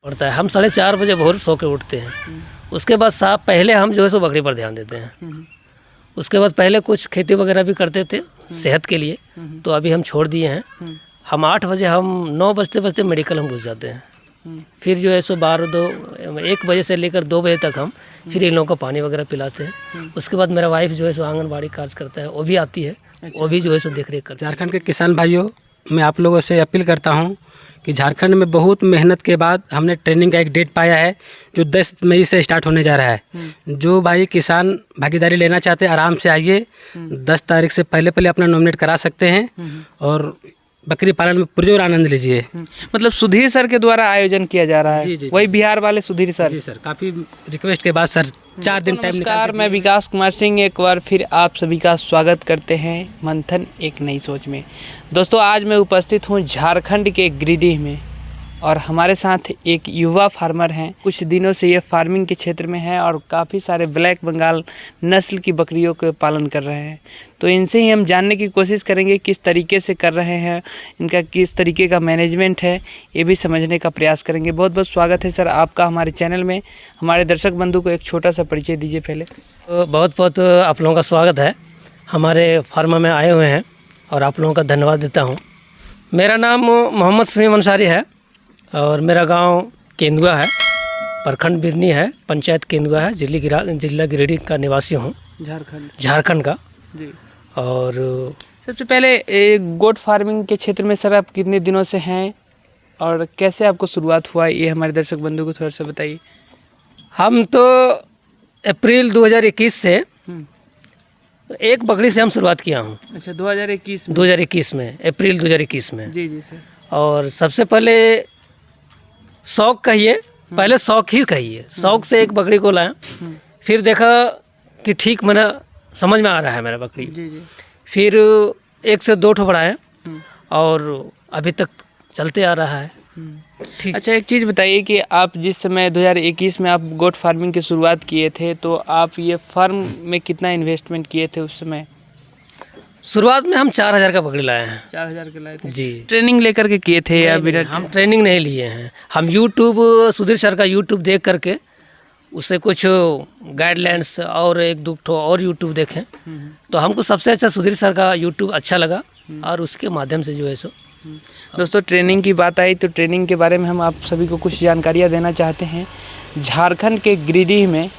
पड़ता है। हम 4:30 बजे भोर सो के उठते हैं। उसके बाद पहले हम जो है सो बकरी पर ध्यान देते हैं। उसके बाद पहले कुछ खेती वगैरह भी करते थे सेहत के लिए, तो अभी हम छोड़ दिए हैं। हम 8 बजे, हम 9 बजते बजते मेडिकल हम घुस जाते हैं। फिर जो है सो 1 बजे से लेकर 2 बजे तक हम फिर इन लोगों को पानी वगैरह पिलाते हैं। उसके बाद मेरा वाइफ जो है सो आंगनबाड़ी कार्य करता है, वो भी आती है। वो भी जो है सो देख रेख करती है। झारखंड के किसान भाइयों, मैं आप लोगों से अपील करता हूं कि झारखंड में बहुत मेहनत के बाद हमने ट्रेनिंग का एक डेट पाया है जो 10 मई से स्टार्ट होने जा रहा है। जो भाई किसान भागीदारी लेना चाहते हैं आराम से आइए। 10 तारीख से पहले अपना नॉमिनेट करा सकते हैं और बकरी पालन में पुरजोर आनंद लीजिए। मतलब सुधीर सर के द्वारा आयोजन किया जा रहा है। जी, जी, वही जी। बिहार वाले सुधीर सर। जी सर, काफ़ी रिक्वेस्ट के बाद सर 4 दिन टाइम नमस्कार, मैं विकास कुमार सिंह एक बार फिर आप सभी का स्वागत करते हैं मंथन एक नई सोच में। दोस्तों, आज मैं उपस्थित हूँ झारखंड के गिरिडीह में और हमारे साथ एक युवा फार्मर हैं। कुछ दिनों से ये फार्मिंग के क्षेत्र में है और काफ़ी सारे ब्लैक बंगाल नस्ल की बकरियों का पालन कर रहे हैं। तो इनसे ही हम जानने की कोशिश करेंगे किस तरीके से कर रहे हैं, इनका किस तरीके का मैनेजमेंट है, ये भी समझने का प्रयास करेंगे। बहुत बहुत स्वागत है सर आपका हमारे चैनल में। हमारे दर्शक बंधु को एक छोटा सा परिचय दीजिए पहले। बहुत बहुत आप लोगों का स्वागत है, हमारे फार्म में आए हुए हैं और आप लोगों का धन्यवाद देता हूँ। मेरा नाम मोहम्मद समीम अंसारी है और मेरा गांव केंदुआ है, प्रखंड बिरनी है, पंचायत केंदुआ है, जिला गिरिडीह का निवासी हूँ, झारखंड का जी। और सबसे पहले गोट फार्मिंग के क्षेत्र में सर आप कितने दिनों से हैं और कैसे आपको शुरुआत हुआ, ये हमारे दर्शक बंधु को थोड़ा सा बताइए। हम तो अप्रैल 2021 से एक बकरी से हम शुरुआत किया हूँ। अच्छा, 2021 में अप्रैल 2021 में। जी जी सर। और सबसे पहले शौक कहिए, पहले शौक ही कहिए, शौक से एक बकरी को लाया। फिर देखा कि ठीक मैंने समझ में आ रहा है मेरा बकरी। जी जी। फिर 1 से 2 ठो बढ़ाए और अभी तक चलते आ रहा है। ठीक। अच्छा, एक चीज़ बताइए कि आप जिस समय 2021 में आप गोट फार्मिंग की शुरुआत किए थे, तो आप ये फार्म में कितना इन्वेस्टमेंट किए थे उस समय? शुरुआत में हम 4000 का बकरी लाए हैं। 4000 के लाए थे जी। ट्रेनिंग लेकर के किए थे या बिना? हम ट्रेनिंग नहीं लिए हैं। हम यूट्यूब, सुधीर सर का यूट्यूब देख करके उससे कुछ गाइडलाइंस और 1-2 ठो और यूट्यूब देखें, तो हमको सबसे अच्छा सुधीर सर का यूट्यूब अच्छा लगा और उसके माध्यम से जो है सो। दोस्तों, ट्रेनिंग की बात आई तो ट्रेनिंग के बारे में हम आप सभी को कुछ जानकारियाँ देना चाहते हैं। झारखंड के गिरिडीह में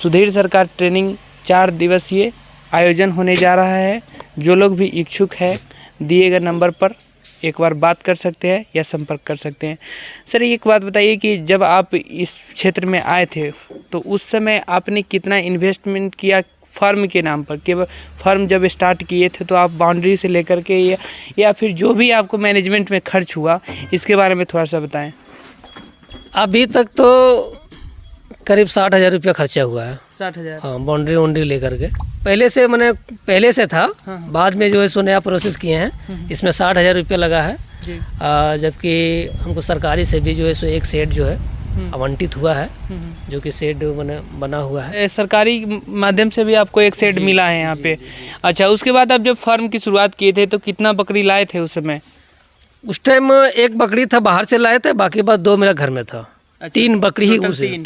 सुधीर सर का ट्रेनिंग 4 दिवसीय आयोजन होने जा रहा है। जो लोग भी इच्छुक है दिए गए नंबर पर एक बार बात कर सकते हैं या संपर्क कर सकते हैं। सर, एक बात बताइए कि जब आप इस क्षेत्र में आए थे तो उस समय आपने कितना इन्वेस्टमेंट किया फर्म के नाम पर? केवल फर्म जब स्टार्ट किए थे तो आप बाउंड्री से लेकर के या फिर जो भी आपको मैनेजमेंट में खर्च हुआ, इसके बारे में थोड़ा सा बताएं। अभी तक तो करीब 60,000 रुपया खर्चा हुआ है। 60,000? हाँ, बाउंड्री लेकर के पहले से था। बाद में जो है सो नया प्रोसेस किए हैं, इसमें 60,000 रुपया लगा है। जबकि हमको सरकारी से भी जो है सो एक शेड जो है आवंटित हुआ है, जो कि शेड बना हुआ है। सरकारी माध्यम से भी आपको एक शेड मिला है यहाँ पे। अच्छा, उसके बाद आप जब फार्म की शुरुआत किए थे तो कितना बकरी लाए थे उस समय? उस टाइम 1 बकरी था, बाहर से लाए थे, बाकी बात 2 मेरा घर में था। अच्छा, 3 बकरी ही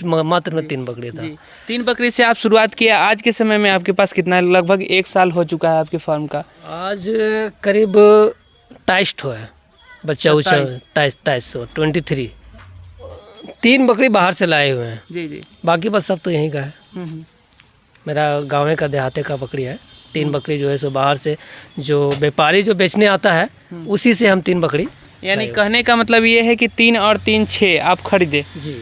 मात्र में 3 3 बकरी था। 3 बकरी से आप शुरुआत किया। आज के समय में आपके पास कितना, लगभग 1 साल हो चुका है आपके फार्म का? आज करीब 23 ठो है बच्चा उच्चा, 23 3 बकरी बाहर से लाए हुए हैं। जी जी। बाकी बस सब तो यहीं का है। मेरा गाँव का देहाते का बकरी है। 3 बकरी जो है सो बाहर से जो व्यापारी जो बेचने आता है उसी से हम 3 बकरी। यानी कहने का मतलब ये है कि 3 और 3 6 आप खरीदे जी,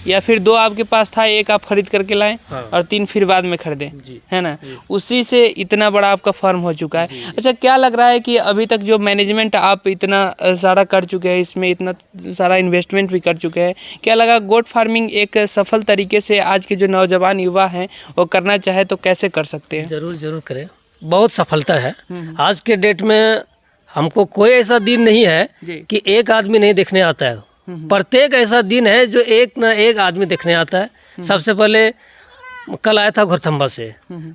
या फिर 2 आपके पास था, 1 आप खरीद करके लाए। हाँ। और 3 फिर बाद में खरीदे जी, है ना? उसी से इतना बड़ा आपका फार्म हो चुका है। अच्छा, क्या लग रहा है कि अभी तक जो मैनेजमेंट आप इतना सारा कर चुके हैं, इसमें इतना सारा इन्वेस्टमेंट भी कर चुके हैं, क्या लगा गोट फार्मिंग एक सफल तरीके से आज के जो नौजवान युवा हैं वो करना चाहे तो कैसे कर सकते हैं? जरूर करें। बहुत सफलता है। आज के डेट में हमको कोई ऐसा दिन नहीं है कि एक आदमी नहीं देखने आता है। प्रत्येक ऐसा दिन है जो एक ना एक आदमी देखने आता है। सबसे पहले कल आया था घोरथम्बा से,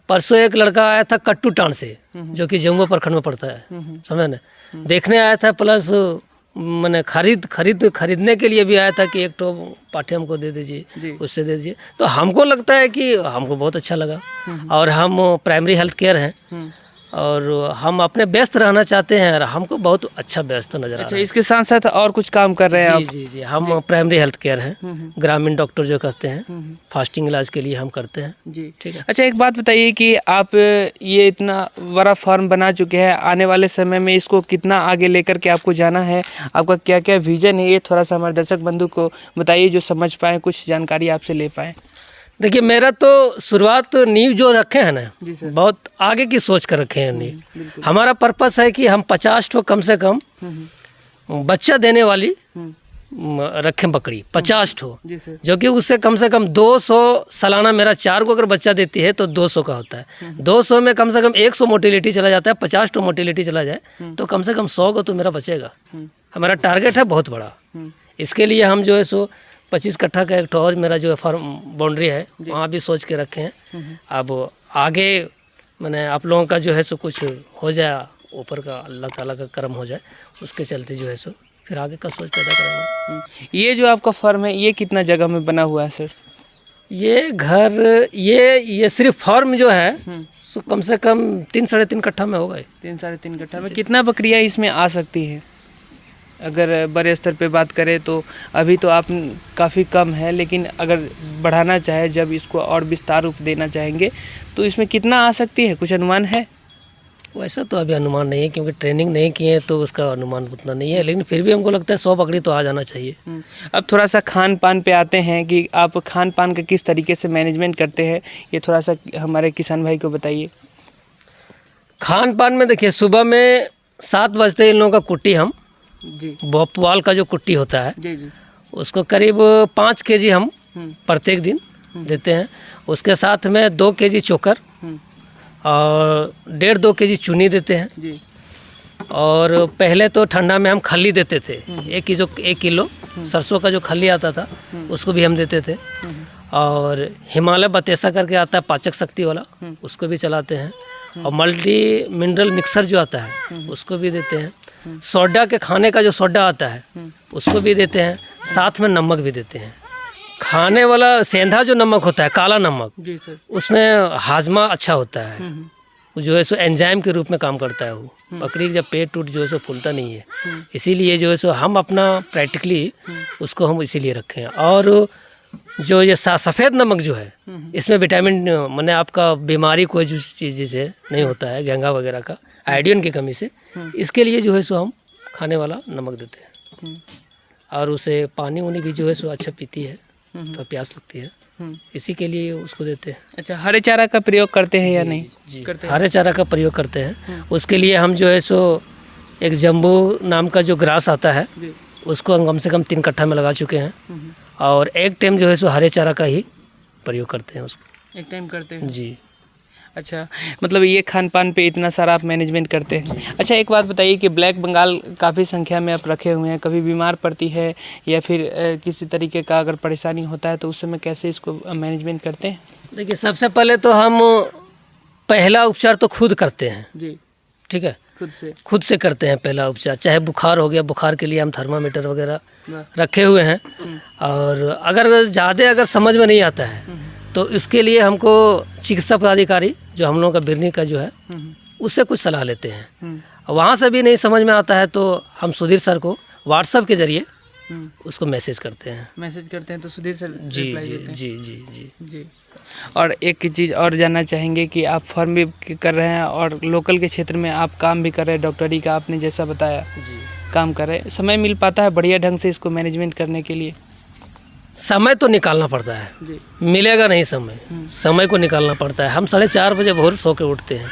परसों एक लड़का आया था कट्टू टाण से, जो कि जमुआ प्रखंड में पड़ता है, समझे ना, देखने आया था। प्लस मैंने खरीदने के लिए भी आया था कि एक तो पाठ्य हमको दे दीजिए, उससे दे दीजिए। तो हमको लगता है कि हमको बहुत अच्छा लगा। और हम प्राइमरी हेल्थ केयर हैं और हम अपने व्यस्त रहना चाहते हैं और हमको बहुत अच्छा व्यस्त नजर आ रहा है। इसके साथ साथ और कुछ काम कर रहे हैं आप? जी, हम प्राइमरी हेल्थ केयर हैं, ग्रामीण डॉक्टर जो कहते हैं, फास्टिंग इलाज के लिए हम करते हैं। जी, ठीक है। अच्छा, एक बात बताइए कि आप ये इतना बड़ा फार्म बना चुके हैं, आने वाले समय में इसको कितना आगे लेकर के आपको जाना है, आपका क्या क्या विजन है, ये थोड़ा सा हमारे दर्शक बंधु को बताइए जो समझ पाएँ, कुछ जानकारी आपसे ले पाएँ। देखिए, मेरा तो शुरुआत नींव जो रखे हैं ना, बहुत आगे की सोच कर रखे हैं नींव। हमारा पर्पस है कि हम 50 तो कम से कम बच्चा देने वाली रखें बकरी, 50 हो, जो कि उससे कम से कम 200 सालाना, मेरा 4 को अगर बच्चा देती है तो 200 का होता है। 200 में कम से कम 100 मोटिलिटी चला जाता है, 50 तो मोटिलिटी चला जाए तो कम से कम 100 को तो मेरा बचेगा। हमारा टारगेट है बहुत बड़ा। इसके लिए हम जो है सो 25 कट्ठा का एक और मेरा जो है फार्म बाउंड्री है, वहाँ भी सोच के रखे हैं। अब आगे मैंने आप लोगों का जो है सो कुछ हो जाए, ऊपर का अल्लाह ताला का करम हो जाए, उसके चलते जो है सो फिर आगे का सोच पैदा करेंगे। ये जो आपका फार्म है ये कितना जगह में बना हुआ है सर? ये घर ये सिर्फ फार्म जो है सो कम से कम 3 साढ़े 3 कट्ठा में होगा। 3 साढ़े 3 कट्ठा में कितना बकरियाँ इसमें आ सकती है? अगर बड़े स्तर पे बात करें तो अभी तो आप काफ़ी कम है, लेकिन अगर बढ़ाना चाहे, जब इसको और विस्तार रूप देना चाहेंगे तो इसमें कितना आ सकती है, कुछ अनुमान है? वैसा तो अभी अनुमान नहीं है क्योंकि ट्रेनिंग नहीं किए हैं तो उसका अनुमान उतना नहीं है, लेकिन फिर भी हमको लगता है 100 बकरी तो आ जाना चाहिए। अब थोड़ा सा खान पान पे आते हैं कि आप खान पान का किस तरीके से मैनेजमेंट करते हैं, ये थोड़ा सा हमारे किसान भाई को बताइए। खान पान में देखिए, सुबह में 7 बजते इन लोगों का कुट्टी, हम पुआल का जो कुट्टी होता है उसको करीब 5 kg हम प्रत्येक दिन देते हैं। उसके साथ में 2 kg चोकर और 1.5-2 kg चूनी देते हैं। और पहले तो ठंडा में हम खल्ली देते थे, 1 किलो सरसों का जो खल्ली आता था उसको भी हम देते थे। और हिमालय बतेसा करके आता है पाचक शक्ति वाला, उसको भी चलाते हैं। और मल्टी मिनरल मिक्सर जो आता है उसको भी देते हैं। सोडा के खाने का जो सोडा आता है उसको भी देते हैं, साथ में नमक भी देते हैं। खाने वाला सेंधा जो नमक होता है, काला नमक, जी सर, उसमें हाजमा अच्छा होता है, वो जो है सो एंजाइम के रूप में काम करता है। वो बकरी जब पेट जो है सो फूलता नहीं है, इसीलिए जो है सो हम अपना प्रैक्टिकली उसको हम इसीलिए रखे हैं। और जो ये सफ़ेद नमक जो है, इसमें विटामिन माने आपका बीमारी कोई जो चीज़ से नहीं होता है, गेंगा वगैरह का, आयोडीन की कमी से, इसके लिए जो है सो हम खाने वाला नमक देते हैं। और उसे पानी वानी भी जो है सो अच्छा पीती है तो प्यास लगती है, इसी के लिए उसको देते हैं। अच्छा, हरे चारा का प्रयोग करते हैं या नहीं? जी, करते हैं। हरे चारा का प्रयोग करते हैं। उसके लिए हम जो है सो एक जम्बो नाम का जो ग्रास आता है उसको हम कम से कम 3 कट्ठा में लगा चुके हैं। और एक टाइम जो है सो हरे चारा का ही प्रयोग करते हैं, उसको एक टाइम करते हैं जी। अच्छा, मतलब ये खान पान पे इतना सारा आप मैनेजमेंट करते हैं। अच्छा, एक बात बताइए कि ब्लैक बंगाल काफ़ी संख्या में आप रखे हुए हैं, कभी बीमार पड़ती है या फिर किसी तरीके का अगर परेशानी होता है तो उस समय कैसे इसको मैनेजमेंट करते हैं? देखिए, सबसे पहले तो हम पहला उपचार तो खुद करते हैं जी, ठीक है, खुद से करते हैं पहला उपचार। चाहे बुखार हो गया, बुखार के लिए हम थर्मामीटर वगैरह रखे हुए हैं। और अगर समझ में नहीं आता है तो इसके लिए हमको चिकित्सा पदाधिकारी जो हम लोगों का बिरनी का जो है उससे कुछ सलाह लेते हैं। वहाँ से भी नहीं समझ में आता है तो हम सुधीर सर को व्हाट्सएप के जरिए उसको मैसेज करते हैं तो सुधीर सर जी जी जी जी जी जी। और एक चीज़ और जानना चाहेंगे कि आप फॉर्म भी कर रहे हैं और लोकल के क्षेत्र में आप काम भी कर रहे हैं, डॉक्टरी का आपने जैसा बताया जी काम कर रहे हैं, समय मिल पाता है बढ़िया ढंग से इसको मैनेजमेंट करने के लिए? समय तो निकालना पड़ता है जी। मिलेगा नहीं समय को निकालना पड़ता है। हम 4:30 बजे भोर सो के उठते हैं।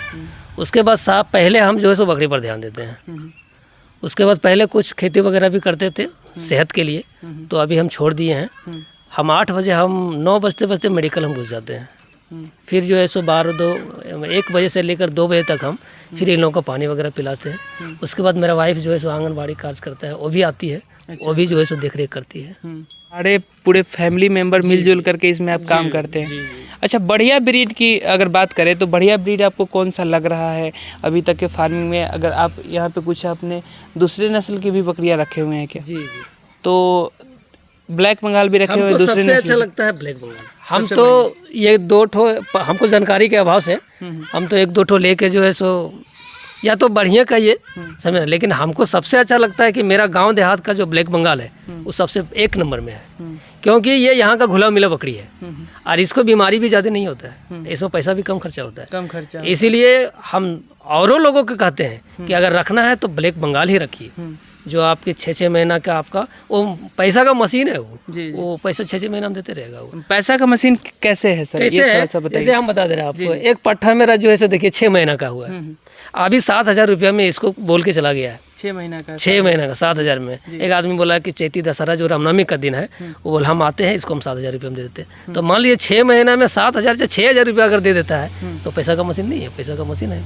उसके बाद साहब पहले हम जो है सो बकरी पर ध्यान देते हैं। उसके बाद पहले कुछ खेती वगैरह भी करते थे सेहत के लिए, तो अभी हम छोड़ दिए हैं। हम 8 बजे, हम 9 बजते मेडिकल हम घुस जाते हैं। फिर जो है सो 1 बजे से लेकर 2 बजे तक हम फिर इन लोगों को पानी वगैरह पिलाते हैं। उसके बाद मेरा वाइफ जो है सो आंगनबाड़ी कार्य करता है, वो भी आती है। अच्छा। वो भी जो है सो देख रेख करती है। अरे पूरे फैमिली मेंबर मिलजुल करके इसमें आप काम करते हैं। अच्छा, बढ़िया ब्रीड की अगर बात करें तो बढ़िया ब्रीड आपको कौन सा लग रहा है अभी तक के फार्मिंग में? अगर आप यहाँ पे कुछ अपने दूसरे नस्ल की भी बकरियाँ रखे हुए हैं क्या? जी जी, तो ब्लैक बंगाल भी रखे हुए हैं हमको दूसरे सबसे नस्ल अच्छा के? लगता है ब्लैक बंगाल। हम तो ये 2 ठो, हमको जानकारी के अभाव से हम तो 1-2 ठो लेके जो है सो या तो बढ़िया कहिए, समझे, लेकिन हमको सबसे अच्छा लगता है कि मेरा गांव देहात का जो ब्लैक बंगाल है वो सबसे 1 नंबर में है, क्योंकि ये यहाँ का घुला मिला बकरी है और इसको बीमारी भी ज़्यादा नहीं होता है, इसमें पैसा भी कम खर्चा होता है, कम खर्चा। इसीलिए हम औरों लोगों को कहते हैं कि अगर रखना है तो ब्लैक बंगाल ही रखिए, जो आपके 6-6 महीना का आपका वो पैसा का मशीन है, वो पैसा 6-6 महीना में देते रहेगा। वो पैसा का मशीन कैसे है सर? कैसे ये है, थोड़ा सा बताइए। जैसे हम बता दे रहे हैं आपको, एक पट्ठा मेरा जो है सो देखिए 6 महीना का हुआ है, अभी 7,000 रुपया में इसको बोल के चला गया है। 6 महीना का? 6 महीने का 7,000 में। एक आदमी बोला कि चैती दशहरा जो रामनवमी का दिन है, वो बोला हम आते हैं, इसको हम 7,000 रुपये में दे देते हैं। तो मान लीजिए 6 महीना में 7,000 से 6,000 रुपया अगर दे देता है तो पैसा का मशीन नहीं है, पैसा का मशीन है।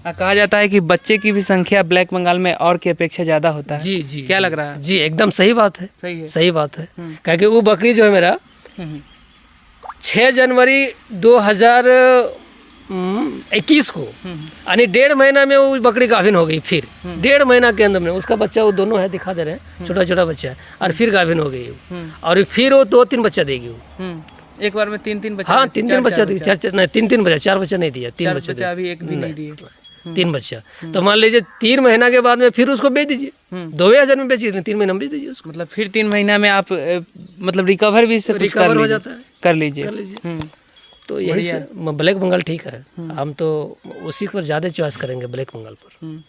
कहा जाता है कि बच्चे की भी संख्या ब्लैक बंगाल में और की अपेक्षा ज़्यादा होता है। जी जी, क्या लग रहा है? जी एकदम सही बात है, सही है। सही बात है, क्योंकि वो बकरी जो है मेरा 6 जनवरी 2021 को, यानी 1.5 महीना में वो बकरी गाभिन हो गई। फिर 1.5 महीना के अंदर में उसका बच्चा, वो दोनों है दिखा दे रहे हैं, छोटा छोटा बच्चा है, और फिर गाभिन हो गई वो, और फिर वो 2-3 बच्चा देगी वो। एक बार में 3-3 बच्चा? हाँ 3-3 बच्चा दी, 3-3 बच्चा, 4 बच्चा नहीं दिया, 3 बच्चा बच्चा अभी एक भी नहीं दिए। 3 बच्चा। तो मान लीजिए 3 महीना के बाद में फिर उसको बेच दीजिए, 2,000 में बेचिए, 3 महीना में बेच दीजिए उसको, मतलब फिर 3 महीना में आप मतलब रिकवर भी सब कुछ रिकवर हो जाता है, कर लीजिए। तो यही से ब्लैक बंगाल ठीक है। हम तो उसी को ज़्यादा चॉइस करेंगे, ब्लैक बंगाल पर।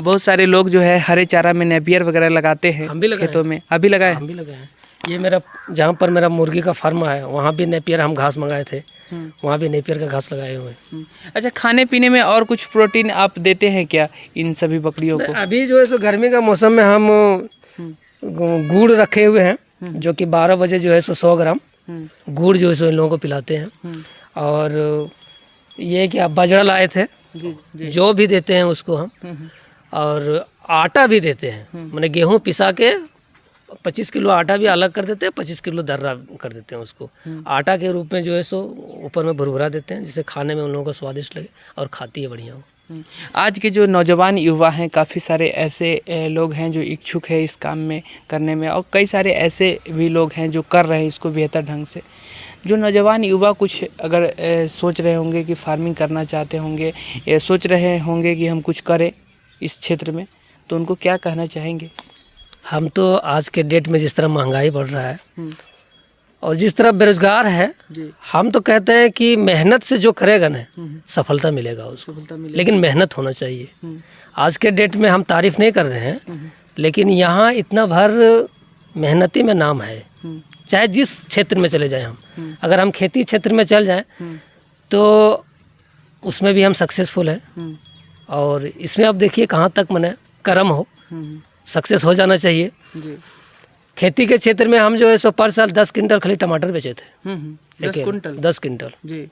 बहुत सारे लोग जो है हरे चारा में नेपियर वगैरह लगाते हैं, हम भी लगाए, खेतों में अभी लगाए। हम भी लगाए हैं। ये मेरा जहाँ पर मेरा मुर्गी का फार्म है, वहाँ भी नेपियर हम घास मंगाए थे, वहाँ भी नेपियर का घास लगाए हुए हैं। अच्छा, खाने पीने में और कुछ प्रोटीन आप देते हैं क्या इन सभी बकरियों को? अभी जो है सो गर्मी का मौसम में हम गुड़ रखे हुए हैं, जो कि 12 बजे जो है सो 100 ग्राम गुड़ जो है सो इन लोगों को पिलाते हैं। और ये कि आप बाजरा लाए थे, जो भी देते हैं उसको हम, और आटा भी देते हैं, मैंने गेहूँ पिसा के 25 किलो आटा भी अलग कर देते हैं, 25 किलो दर्रा कर देते हैं उसको, आटा के रूप में जो है सो ऊपर में भुरभुरा देते हैं, जिससे खाने में उन लोगों को स्वादिष्ट लगे और खाती है बढ़िया हो। आज के जो नौजवान युवा हैं, काफ़ी सारे ऐसे लोग हैं जो इच्छुक है इस काम में करने में, और कई सारे ऐसे भी लोग हैं जो कर रहे हैं इसको बेहतर ढंग से। जो नौजवान युवा कुछ अगर सोच रहे होंगे कि फार्मिंग करना चाहते होंगे, या सोच रहे होंगे कि हम कुछ करें इस क्षेत्र में, तो उनको क्या कहना चाहेंगे? हम तो आज के डेट में जिस तरह महंगाई बढ़ रहा है और जिस तरह बेरोजगार है, हम तो कहते हैं कि मेहनत से जो करेगा ना सफलता मिलेगा उसको, लेकिन मेहनत होना चाहिए। आज के डेट में हम तारीफ नहीं कर रहे हैं, लेकिन यहाँ इतना भर मेहनती में नाम है, चाहे जिस क्षेत्र में चले जाएं हम। अगर हम खेती क्षेत्र में चल जाएं तो उसमें भी हम सक्सेसफुल हैं, और इसमें अब देखिए कहाँ तक मने कर्म हो, सक्सेस हो जाना चाहिए। खेती के क्षेत्र में हम जो है सो पर साल 10 क्विंटल खाली टमाटर बेचे थे। 10 क्विंटल जी।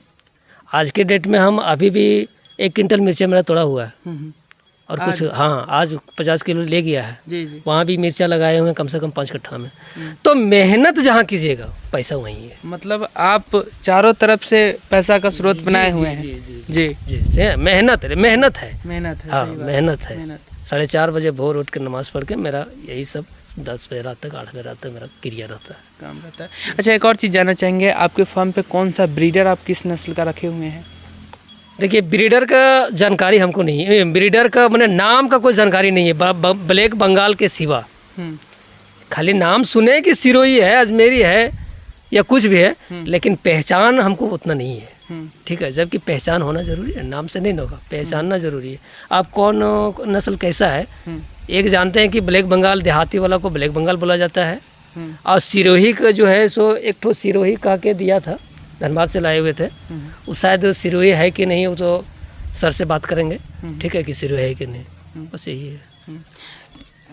आज के डेट में हम अभी भी 1 क्विंटल मिर्चा मेरा तोड़ा हुआ है, और कुछ हाँ आज 50 किलो ले गया है। जी जी। वहाँ भी मिर्चा लगाए हुए हैं कम से कम 5 कट्ठा में। तो मेहनत जहाँ कीजिएगा पैसा वहीं है। मतलब आप चारों तरफ से पैसा का स्रोत बनाए हुए हैं। जी जी मेहनत है, मेहनत है। हाँ सही बात। मेहनत है। मेहनत। 4:30 बजे भोर उठ के नमाज़ पढ़ के मेरा यही सब 10 बजे रात तक 8 बजे रात तक मेरा क्रिया रहता है, काम रहता है। अच्छा, एक और चीज़ जानना चाहेंगे, आपके फार्म पे कौन सा ब्रीडर, आप किस नस्ल का रखे हुए हैं? देखिए ब्रीडर का जानकारी हमको नहीं है, ब्रीडर का मैंने नाम का कोई जानकारी नहीं है ब्लैक बंगाल के सिवा। खाली नाम सुने कि सिरोही है, अजमेरी है या कुछ भी है, लेकिन पहचान हमको उतना नहीं है। ठीक है, जबकि पहचान होना जरूरी है, नाम से नहीं होगा, पहचानना जरूरी है। आप कौन नस्ल कैसा है, एक जानते हैं कि ब्लैक बंगाल देहाती वाला को ब्लैक बंगाल बोला जाता है, और सिरोही का जो है सो एक ठो सिरोही कह के दिया था, धनबाद से लाए हुए थे। वो शायद सिरोही है कि नहीं वो तो सर से बात करेंगे, ठीक है, कि सिरोही है कि नहीं, बस यही है।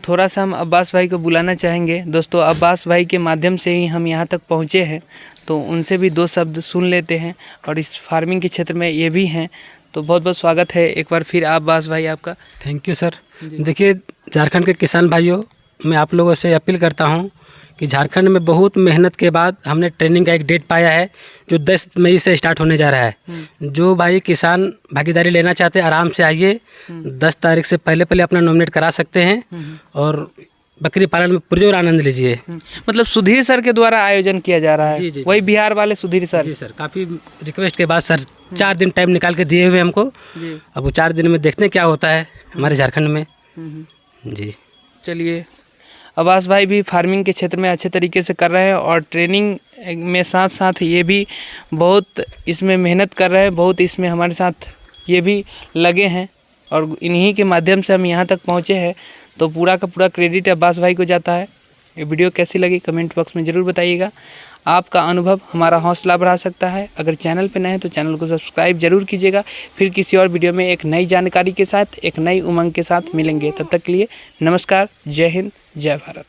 थोड़ा सा हम अब्बास भाई को बुलाना चाहेंगे। दोस्तों, अब्बास भाई के माध्यम से ही हम यहाँ तक पहुँचे हैं, तो उनसे भी 2 शब्द सुन लेते हैं, और इस फार्मिंग के क्षेत्र में ये भी हैं। तो बहुत बहुत स्वागत है एक बार फिर अब्बास भाई आपका। Thank you sir. देखिए झारखंड के किसान भाइयों, मैं आप लोगों से अपील करता हूँ कि झारखंड में बहुत मेहनत के बाद हमने ट्रेनिंग का एक डेट पाया है जो 10 मई से स्टार्ट होने जा रहा है। जो भाई किसान भागीदारी लेना चाहते हैं आराम से आइए, 10 तारीख से पहले अपना नॉमिनेट करा सकते हैं और बकरी पालन में पुरजोर आनंद लीजिए। मतलब सुधीर सर के द्वारा आयोजन किया जा रहा है। जी, जी, वही बिहार वाले सुधीर सर। जी सर, काफ़ी रिक्वेस्ट के बाद सर 4 दिन टाइम निकाल के दिए हुए हमको। अब वो 4 दिन में देखते हैं क्या होता है हमारे झारखंड में। जी चलिए, अब्बास भाई भी फार्मिंग के क्षेत्र में अच्छे तरीके से कर रहे हैं और ट्रेनिंग में साथ साथ ये भी बहुत इसमें मेहनत कर रहे हैं, बहुत इसमें हमारे साथ ये भी लगे हैं और इन्हीं के माध्यम से हम यहाँ तक पहुँचे हैं। तो पूरा का पूरा क्रेडिट अब्बास भाई को जाता है। ये वीडियो कैसी लगी कमेंट बॉक्स में ज़रूर बताइएगा। आपका अनुभव हमारा हौसला बढ़ा सकता है। अगर चैनल पर नए हैं तो चैनल को सब्सक्राइब जरूर कीजिएगा। फिर किसी और वीडियो में एक नई जानकारी के साथ, एक नई उमंग के साथ मिलेंगे। तब तक के लिए नमस्कार, जय हिंद, जय भारत।